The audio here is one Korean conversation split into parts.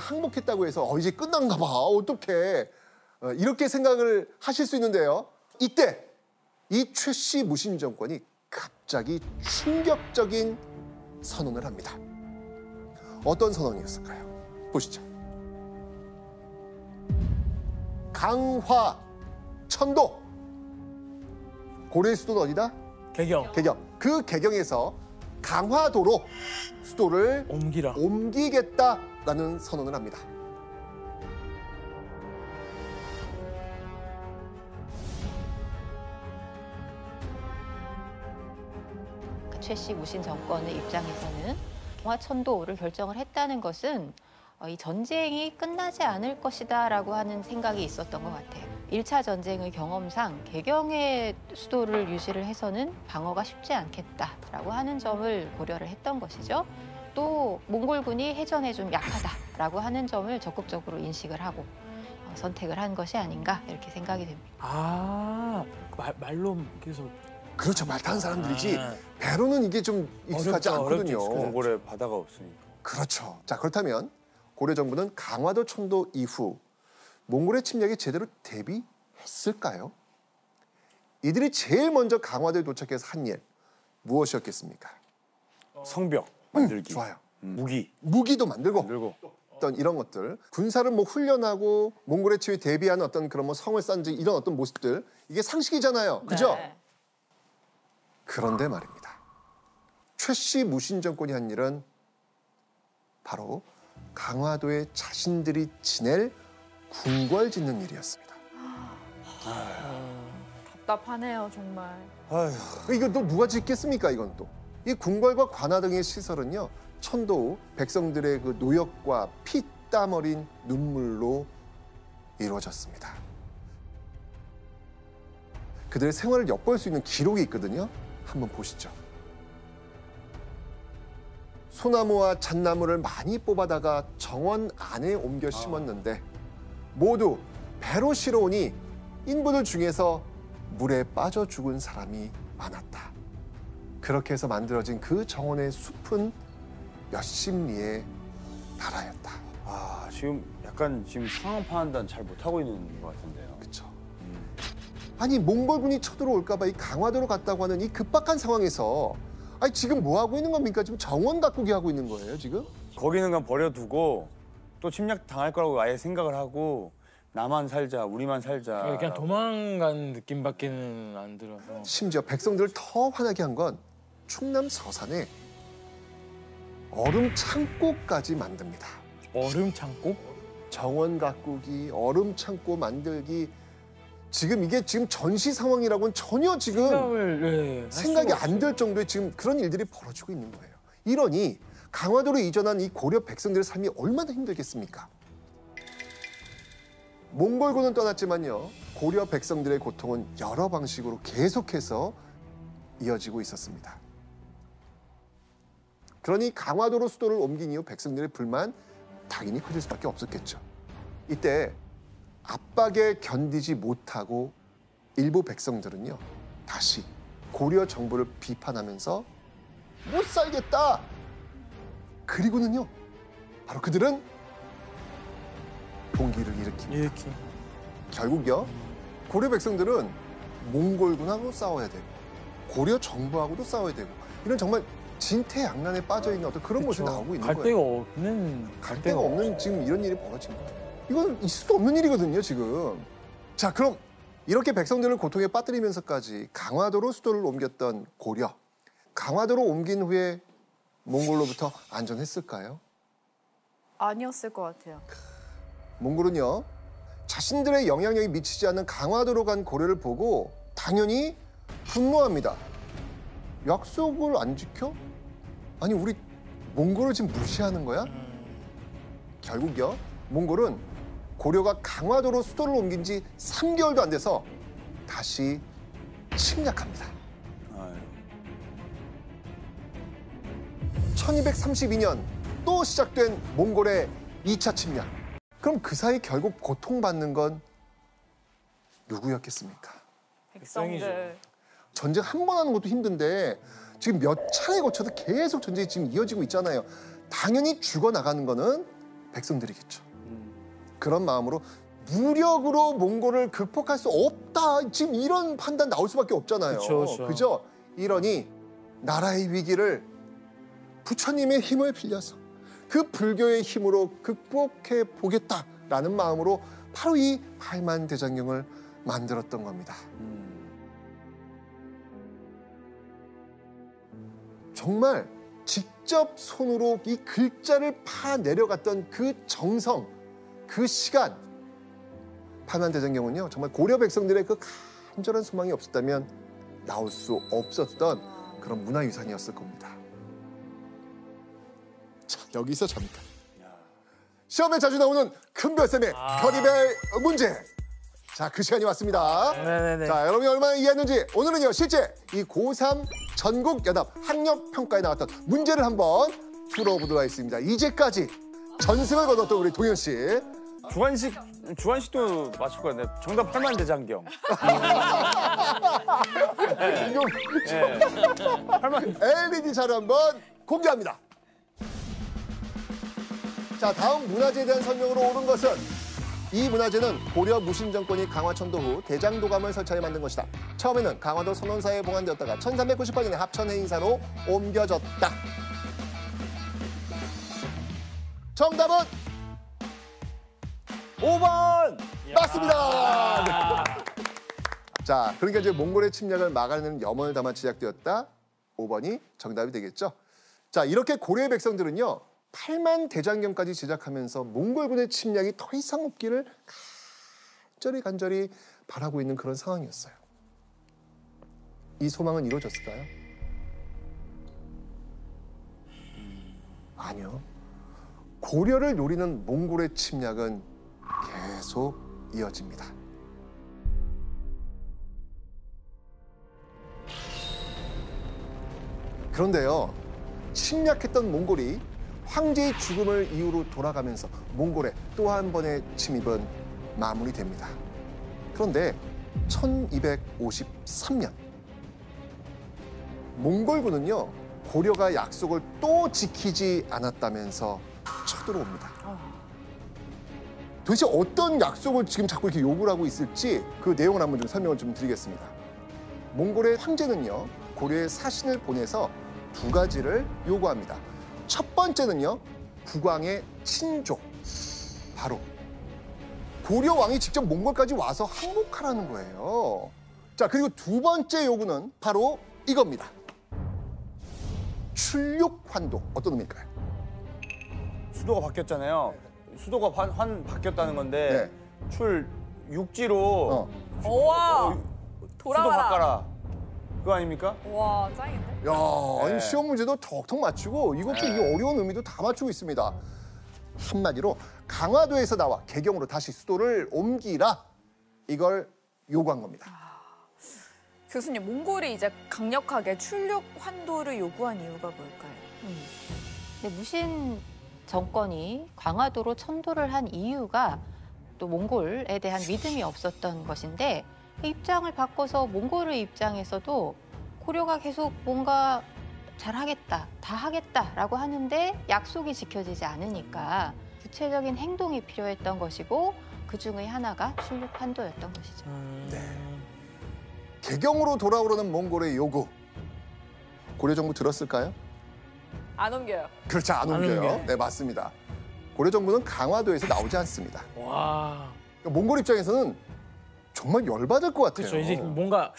항복했다고 해서 이제 끝난가 봐. 어떡해. 이렇게 생각을 하실 수 있는데요. 이때 이 최씨 무신 정권이 갑자기 충격적인 선언을 합니다. 어떤 선언이었을까요? 보시죠. 강화, 천도. 고려의 수도는 어디다? 개경. 개경. 그 개경에서 강화도로 수도를 옮기겠다라는 선언을 합니다. 최씨 무신 정권의 입장에서는 강화천도를 결정을 했다는 것은 이 전쟁이 끝나지 않을 것이다라고 하는 생각이 있었던 것 같아요. 1차 전쟁의 경험상 개경의 수도를 유지를 해서는 방어가 쉽지 않겠다라고 하는 점을 고려를 했던 것이죠. 또 몽골군이 해전에 좀 약하다라고 하는 점을 적극적으로 인식을 하고 선택을 한 것이 아닌가 이렇게 생각이 됩니다. 아, 말로 계속. 그렇죠. 말 타는 사람들이지 배로는 이게 좀 익숙하지 않거든요. 몽골에 바다가 없으니까. 그렇죠. 자, 그렇다면 고려 정부는 강화도 천도 이후 몽골의 침략에 제대로 대비했을까요? 이들이 제일 먼저 강화도에 도착해서 한 일 무엇이었겠습니까? 성벽 만들기. 좋아요. 무기도 만들고. 어떤 이런 것들, 군사를 뭐 훈련하고 몽골의 치유에 대비하는 어떤 그런 뭐 성을 쌓는 이런 어떤 모습들, 이게 상식이잖아요. 그죠? 네. 그런데 말입니다. 최씨 무신 정권이 한 일은 바로 강화도에 자신들이 지낼 궁궐 짓는 일이었습니다. 답답하네요, 정말. 아휴. 이거 또 누가 짓겠습니까? 이건 또. 이 궁궐과 관아 등의 시설은요, 천도 백성들의 그 노역과 피땀 어린 눈물로 이루어졌습니다. 그들의 생활을 엿볼 수 있는 기록이 있거든요. 한번 보시죠. 소나무와 잣나무를 많이 뽑아다가 정원 안에 옮겨 심었는데 모두 배로 실어오니 인부들 중에서 물에 빠져 죽은 사람이 많았다. 그렇게 해서 만들어진 그 정원의 숲은 몇십 리의 나라였다. 지금 약간 상황 판단 잘 못하고 있는 것 같은데요. 그렇죠. 아니 몽골군이 쳐들어올까 봐 이 강화도로 갔다고 하는 이 급박한 상황에서 아니 지금 뭐 하고 있는 겁니까? 지금 정원 가꾸기 하고 있는 거예요, 지금? 거기는 그냥 버려두고 또 침략 당할 거라고 아예 생각을 하고 나만 살자, 우리만 살자. 그냥 도망간 느낌밖에는 안 들어서. 심지어 백성들을 더 화나게 한 건 충남 서산에 얼음 창고까지 만듭니다. 얼음 창고? 정원 가꾸기, 얼음 창고 만들기. 지금 이게 지금 전시 상황이라고는 전혀 지금 생각이 안 들 정도의 지금 그런 일들이 벌어지고 있는 거예요. 이러니 강화도로 이전한 이 고려 백성들의 삶이 얼마나 힘들겠습니까? 몽골군은 떠났지만요. 고려 백성들의 고통은 여러 방식으로 계속해서 이어지고 있었습니다. 그러니 강화도로 수도를 옮긴 이후 백성들의 불만 당연히 커질 수밖에 없었겠죠. 이때 압박에 견디지 못하고 일부 백성들은요. 다시 고려 정부를 비판하면서 못 살겠다. 그리고는요. 바로 그들은 봉기를 일으킵니다. 결국요. 고려 백성들은 몽골군하고 싸워야 되고 고려 정부하고도 싸워야 되고 이런 정말 진퇴양난에 빠져있는 어떤 그런 모습이 나오고 있는 거예요. 갈 데가 없는 지금 이런 일이 벌어진 거예요. 이건 있을 수 없는 일이거든요, 지금. 자, 그럼 이렇게 백성들을 고통에 빠뜨리면서까지 강화도로 수도를 옮겼던 고려. 강화도로 옮긴 후에 몽골로부터 안전했을까요? 아니었을 것 같아요. 몽골은요. 자신들의 영향력이 미치지 않는 강화도로 간 고려를 보고 당연히 분노합니다. 약속을 안 지켜? 아니, 우리 몽골을 지금 무시하는 거야? 결국요. 몽골은 고려가 강화도로 수도를 옮긴 지 3개월도 안 돼서 다시 침략합니다. 1232년 또 시작된 몽골의 2차 침략. 그럼 그 사이 결국 고통받는 건 누구였겠습니까? 백성들. 전쟁 한 번 하는 것도 힘든데 지금 몇 차례 거쳐서 계속 전쟁이 지금 이어지고 있잖아요. 당연히 죽어나가는 거는 백성들이겠죠. 그런 마음으로 무력으로 몽골을 극복할 수 없다. 지금 이런 판단 나올 수밖에 없잖아요. 그쵸. 그죠? 이러니 나라의 위기를 부처님의 힘을 빌려서 그 불교의 힘으로 극복해 보겠다라는 마음으로 바로 이 팔만대장경을 만들었던 겁니다. 정말 직접 손으로 이 글자를 파 내려갔던 그 정성, 그 시간. 팔만대장경은요, 정말 고려 백성들의 그 간절한 소망이 없었다면 나올 수 없었던 그런 문화유산이었을 겁니다. 자, 여기서 잠깐. 시험에 자주 나오는 큰별쌤의 별의별 문제. 자, 그 시간이 왔습니다. 네네네. 자, 여러분이 얼마나 이해했는지 오늘은요, 실제 이 고3 전국연합 학력평가에 나왔던 문제를 한번 풀어보도록 하겠습니다. 이제까지 전승을 거뒀던 우리 동현 씨. 주한식도 맞출 것 같네. 정답 팔만대장경. LED 자료 한번 공개합니다. 자, 다음 문화재에 대한 설명으로 옳은 것은 이 문화재는 고려 무신정권이 강화천도 후 대장도감을 설치하여 만든 것이다. 처음에는 강화도 선원사에 봉안되었다가 1398년에 합천해인사로 옮겨졌다. 정답은 5번! 맞습니다. 자, 그러니까 이제 몽골의 침략을 막아내는 염원을 담아 제작되었다. 5번이 정답이 되겠죠. 자, 이렇게 고려의 백성들은요, 팔만대장경까지 제작하면서 몽골군의 침략이 더 이상 없기를 간절히 바라고 있는 그런 상황이었어요. 이 소망은 이루어졌을까요? 아니요. 고려를 노리는 몽골의 침략은 계속 이어집니다. 그런데요, 침략했던 몽골이 황제의 죽음을 이유로 돌아가면서 몽골의 또 한 번의 침입은 마무리됩니다. 그런데 1253년 몽골군은요, 고려가 약속을 또 지키지 않았다면서 쳐들어옵니다. 도대체 어떤 약속을 지금 자꾸 이렇게 요구를 하고 있을지 그 내용을 한번 좀 설명을 좀 드리겠습니다. 몽골의 황제는요, 고려에 사신을 보내서 두 가지를 요구합니다. 첫 번째는요, 국왕의 친족. 바로 고려 왕이 직접 몽골까지 와서 항복하라는 거예요. 자, 그리고 두 번째 요구는 바로 이겁니다. 출육환도. 어떤 의미일까요? 수도가 바뀌었잖아요. 수도가 바뀌었다는 건데 육지로 우와. 수도 돌아와라. 바꿔라. 그거 아닙니까? 와, 짱인데? 야, 아니 네. 시험 문제도 턱턱 맞추고 이것도 이 어려운 의미도 다 맞추고 있습니다. 한마디로 강화도에서 나와 개경으로 다시 수도를 옮기라. 이걸 요구한 겁니다. 교수님, 몽골이 이제 강력하게 출력 환도를 요구한 이유가 뭘까요? 근데 무신 정권이 강화도로 천도를 한 이유가 또 몽골에 대한 믿음이 없었던 것인데, 입장을 바꿔서 몽골의 입장에서도 고려가 계속 뭔가 잘하겠다, 다 하겠다라고 하는데 약속이 지켜지지 않으니까 구체적인 행동이 필요했던 것이고, 그 중의 하나가 출육환도였던 것이죠. 개경으로 돌아오려는 몽골의 요구. 고려 정부 들었을까요? 안 옮겨요. 그렇지, 안 안 옮겨요. 옮겨요. 네, 맞습니다. 고려 정부는 강화도에서 나오지 않습니다. 와. 그러니까 몽골 입장에서는 정말 열받을 것 같아요. 그렇죠. 이제 뭔가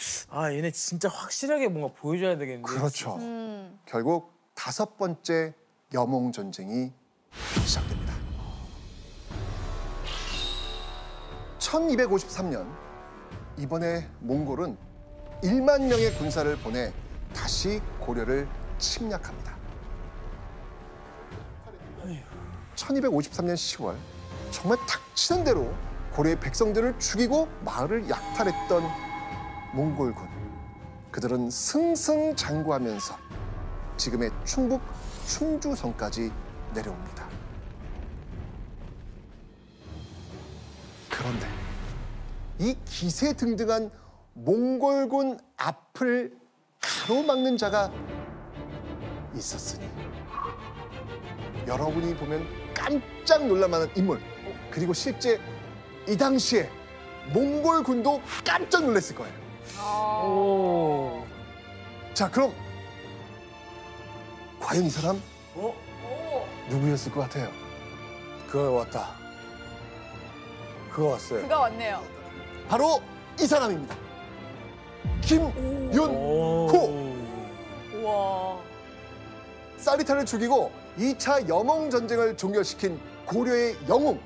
얘네 진짜 확실하게 뭔가 보여줘야 되겠는데. 그렇죠. 결국 5번째 여몽 전쟁이 시작됩니다. 1253년 이번에 몽골은 1만 명의 군사를 보내 다시 고려를 침략합니다. 1253년 10월 정말 닥치는 대로 고려의 백성들을 죽이고 마을을 약탈했던 몽골군. 그들은 승승장구하면서 지금의 충북 충주성까지 내려옵니다. 그런데 이 기세등등한 몽골군 앞을 가로막는 자가 있었으니 여러분이 보면 깜짝 놀랄만한 인물. 그리고 실제 이 당시에 몽골군도 깜짝 놀랐을 거예요. 오. 자, 그럼 과연 이 사람 오. 누구였을 것 같아요? 그거 왔다. 그거 왔어요. 그가 왔네요. 바로 이 사람입니다. 김윤호. 우와. 사리타를 죽이고 2차 염홍 전쟁을 종결시킨 고려의 영웅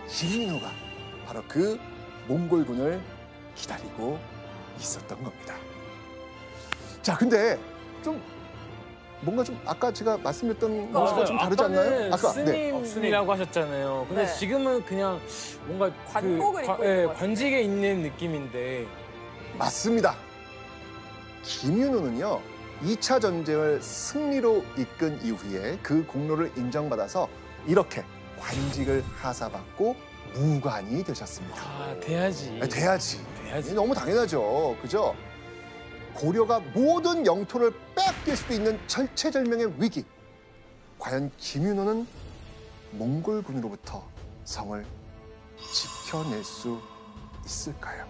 김윤호가 바로 그 몽골군을 기다리고 있었던 겁니다. 자, 근데 좀 뭔가 좀 아까 제가 말씀드렸던 것과 좀 다르지 않나요? 아까 스님이라고 하셨잖아요. 근데 네. 지금은 그냥 뭔가 관복을 입고 있는 것 같아요. 관직에 있는 느낌인데. 맞습니다. 김윤호는요, 2차 전쟁을 승리로 이끈 이후에 그 공로를 인정받아서 이렇게 관직을 하사받고 무관이 되셨습니다. 아, 돼야지. 돼야지. 돼야지. 너무 당연하죠. 그죠? 고려가 모든 영토를 빼앗길 수도 있는 절체절명의 위기. 과연 김윤호는 몽골군으로부터 성을 지켜낼 수 있을까요?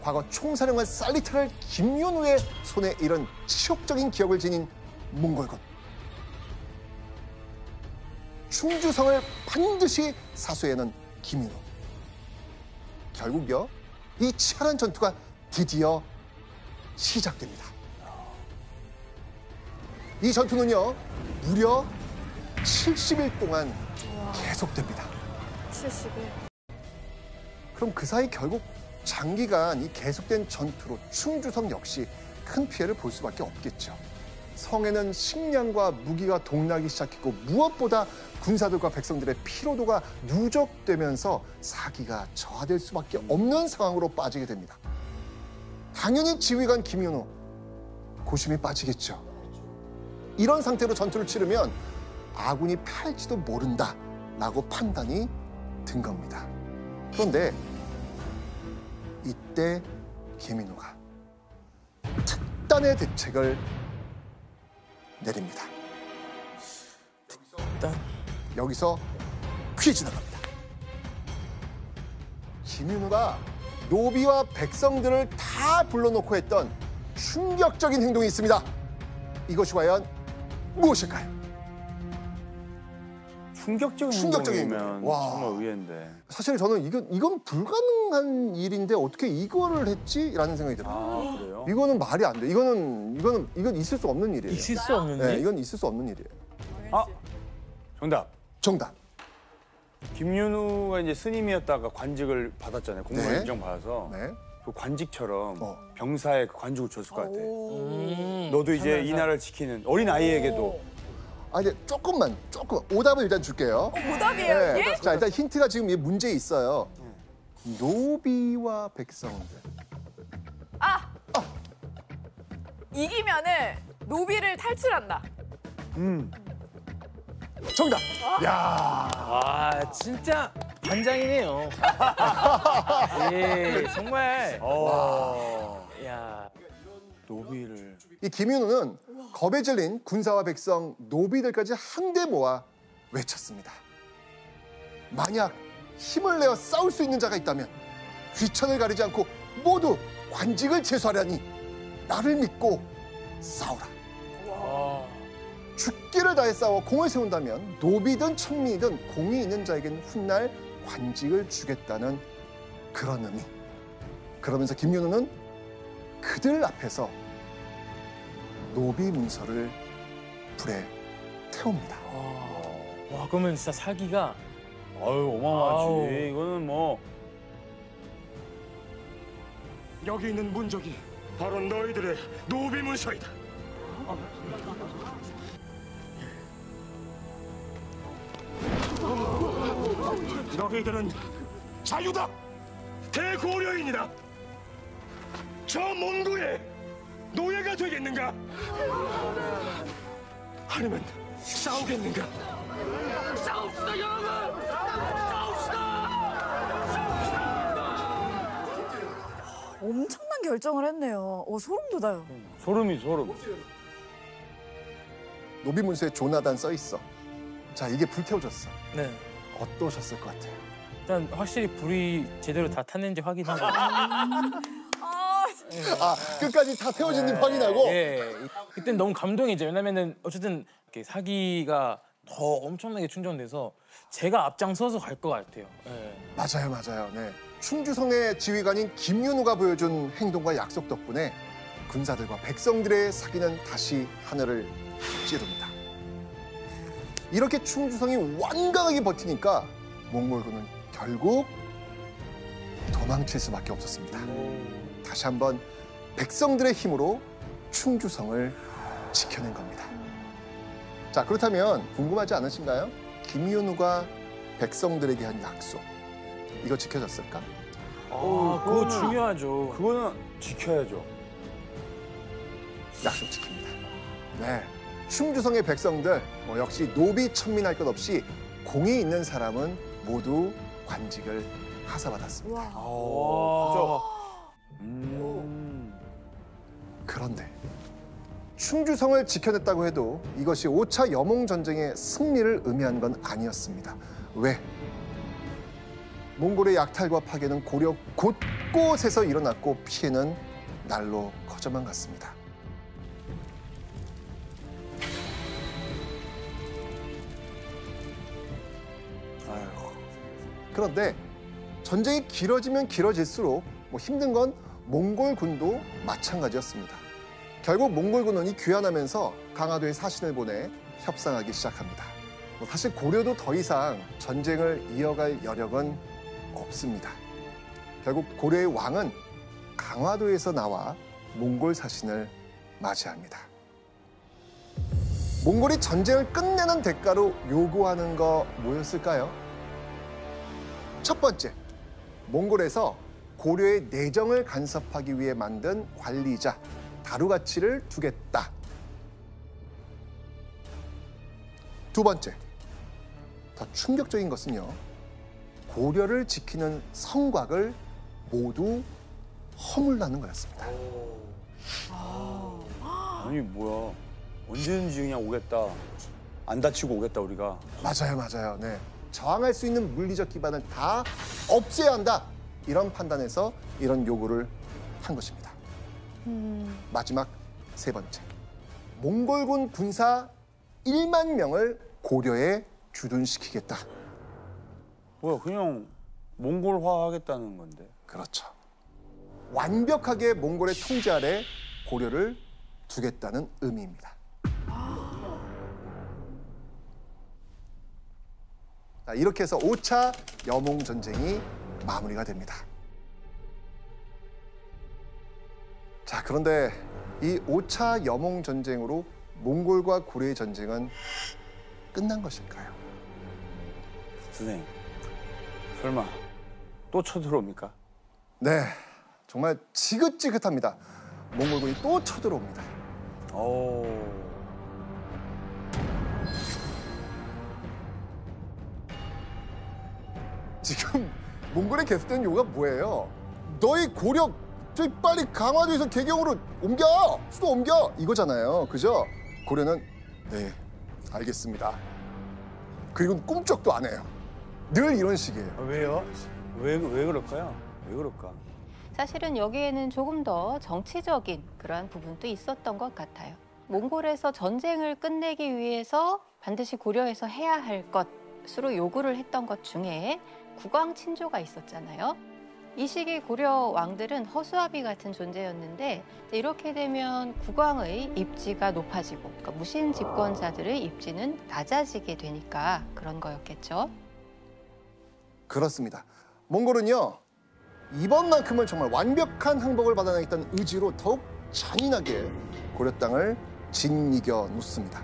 과거 총사령관 살리타를 김윤호의 손에 이런 치욕적인 기억을 지닌 몽골군. 충주성을 반드시 사수해낸 김윤호. 결국요, 이 치열한 전투가 드디어 시작됩니다. 이 전투는요, 무려 70일 동안 계속됩니다. 70일. 그럼 그 사이 결국 장기간 이 계속된 전투로 충주성 역시 큰 피해를 볼 수밖에 없겠죠. 성에는 식량과 무기가 동나기 시작했고 무엇보다 군사들과 백성들의 피로도가 누적되면서 사기가 저하될 수밖에 없는 상황으로 빠지게 됩니다. 당연히 지휘관 김윤호 고심이 빠지겠죠. 이런 상태로 전투를 치르면 아군이 패할지도 모른다라고 판단이 든 겁니다. 그런데 이때 김윤호가 특단의 대책을 내립니다. 여기서 퀴즈 나갑니다. 김윤호가 노비와 백성들을 다 불러놓고 했던 충격적인 행동이 있습니다. 이것이 과연 무엇일까요? 충격적인 충격적인 행동이면 와. 정말 의외인데. 사실 저는 이건 불가능한 일인데 어떻게 이거를 했지라는 생각이 들어요. 아, 그래요? 이거는 말이 안 돼. 이건 있을 수 없는 일이에요. 있을 수 없는 네, 일? 이건 있을 수 없는 일이에요. 아, 정답. 정답. 김윤우가 이제 스님이었다가 관직을 받았잖아요. 공무원 네. 인정받아서. 네. 그 관직처럼 어. 병사에 그 관직을 줬을 것 같아. 음. 너도 이제 이 나라를 지키는 어린 아이에게도. 아, 이제 조금 오답을 일단 줄게요. 오답이에요, 네. 이게? 자, 일단 힌트가 지금 이 문제에 있어요. 노비와 백성들. 이기면은 노비를 탈출한다. 정답. 야, 아, 진짜 반장이네요. 예, 정말. 야. 노비를. 이 김윤호는 겁에 질린 군사와 백성, 노비들까지 한데 모아 외쳤습니다. 만약 힘을 내어 싸울 수 있는 자가 있다면 귀천을 가리지 않고 모두 관직을 제수하려니 나를 믿고 싸우라. 죽기를 다해 싸워 공을 세운다면 노비든 천민이든 공이 있는 자에겐 훗날 관직을 주겠다는 그런 의미. 그러면서 김윤호는 그들 앞에서 노비 문서를 불에 태웁니다. 와, 그러면 진짜 사기가. 아유, 어마어마하지. 아우. 이거는 뭐. 여기 있는 문적이 바로 너희들의 노비 문서이다. 너희들은 자유다. 대고려인이다. 저 몽고의 노예가 되겠는가? 아니면 싸우겠는가? 싸웁시다, 여러분! 엄청난 결정을 했네요. 소름 돋아요. 소름. 노비 문서에 조나단 써 있어. 자, 이게 불태워졌어. 네. 어떠셨을 것 같아요? 일단 확실히 불이 제대로 다 탔는지 확인하고. 아, 끝까지 다 태워진지 확인하고. 예. 그땐 너무 감동이죠. 왜냐면은 어쨌든 이렇게 사기가 더 엄청나게 충전돼서 제가 앞장서서 갈 것 같아요. 예. 맞아요, 맞아요. 네. 충주성의 지휘관인 김윤우가 보여준 행동과 약속 덕분에 군사들과 백성들의 사기는 다시 하늘을 찌릅니다. 이렇게 충주성이 완강하게 버티니까 몽골군은 결국 도망칠 수밖에 없었습니다. 다시 한번 백성들의 힘으로 충주성을 지켜낸 겁니다. 자, 그렇다면 궁금하지 않으신가요? 김윤우가 백성들에게 한 약속, 이거 지켜졌을까? 그거 중요하죠. 그거는 지켜야죠. 약속 지킵니다. 네, 충주성의 백성들 역시 노비 천민할 것 없이 공이 있는 사람은 모두 관직을 하사받았습니다. 와. 그런데 충주성을 지켜냈다고 해도 이것이 5차 여몽전쟁의 승리를 의미한 건 아니었습니다. 왜? 몽골의 약탈과 파괴는 고려 곳곳에서 일어났고 피해는 날로 커져만 갔습니다. 아휴. 그런데 전쟁이 길어지면 길어질수록 힘든 건 몽골군도 마찬가지였습니다. 결국 몽골군원이 귀환하면서 강화도에 사신을 보내 협상하기 시작합니다. 사실 고려도 더 이상 전쟁을 이어갈 여력은 없습니다. 결국 고려의 왕은 강화도에서 나와 몽골 사신을 맞이합니다. 몽골이 전쟁을 끝내는 대가로 요구하는 거 뭐였을까요? 첫 번째, 몽골에서 고려의 내정을 간섭하기 위해 만든 관리자 다루가치를 두겠다. 두 번째, 더 충격적인 것은요, 고려를 지키는 성곽을 모두 허물라는 거였습니다. 아니 뭐야. 언제든지 그냥 오겠다. 안 다치고 오겠다 우리가. 맞아요. 네. 저항할 수 있는 물리적 기반을 다 없애야 한다. 이런 판단에서 이런 요구를 한 것입니다. 마지막 세 번째. 몽골군 군사 1만 명을 고려에 주둔시키겠다. 뭐야 그냥 몽골화 하겠다는 건데. 그렇죠. 완벽하게 몽골의 통제 아래 고려를 두겠다는 의미입니다. 자, 이렇게 해서 5차 여몽전쟁이 마무리가 됩니다. 자, 그런데 이 5차 여몽전쟁으로 몽골과 고려의 전쟁은 끝난 것일까요? 선생님, 설마 또 쳐들어옵니까? 네, 정말 지긋지긋합니다. 몽골군이 또 쳐들어옵니다. 오. 지금 몽골의 계속되는 요구가 뭐예요? 너희 고려 저희 빨리 강화도에서 개경으로 옮겨! 수도 옮겨! 이거잖아요. 그죠? 고려는 네, 알겠습니다. 그리고 꿈쩍도 안 해요. 늘 이런 식이에요. 왜요? 왜 그럴까요? 왜 그럴까? 사실은 여기에는 조금 더 정치적인 그러한 부분도 있었던 것 같아요. 몽골에서 전쟁을 끝내기 위해서 반드시 고려에서 해야 할 것으로 요구를 했던 것 중에 국왕 친조가 있었잖아요. 이 시기 고려 왕들은 허수아비 같은 존재였는데 이렇게 되면 국왕의 입지가 높아지고 그러니까 무신 집권자들의 입지는 낮아지게 되니까 그런 거였겠죠. 그렇습니다. 몽골은요, 이번만큼은 정말 완벽한 항복을 받아내겠다는 의지로 더욱 잔인하게 고려 땅을 짓이겨 놓습니다.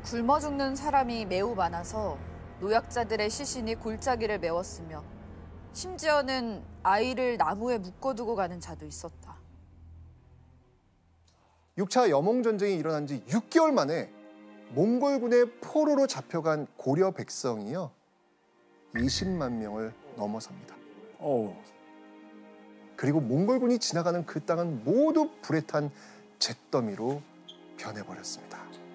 굶어 죽는 사람이 매우 많아서 노약자들의 시신이 골짜기를 메웠으며 심지어는 아이를 나무에 묶어두고 가는 자도 있었다. 6차 여몽전쟁이 일어난 지 6개월 만에 몽골군의 포로로 잡혀간 고려 백성이요, 20만 명을 넘어섭니다. 그리고 몽골군이 지나가는 그 땅은 모두 불에 탄 잿더미로 변해버렸습니다.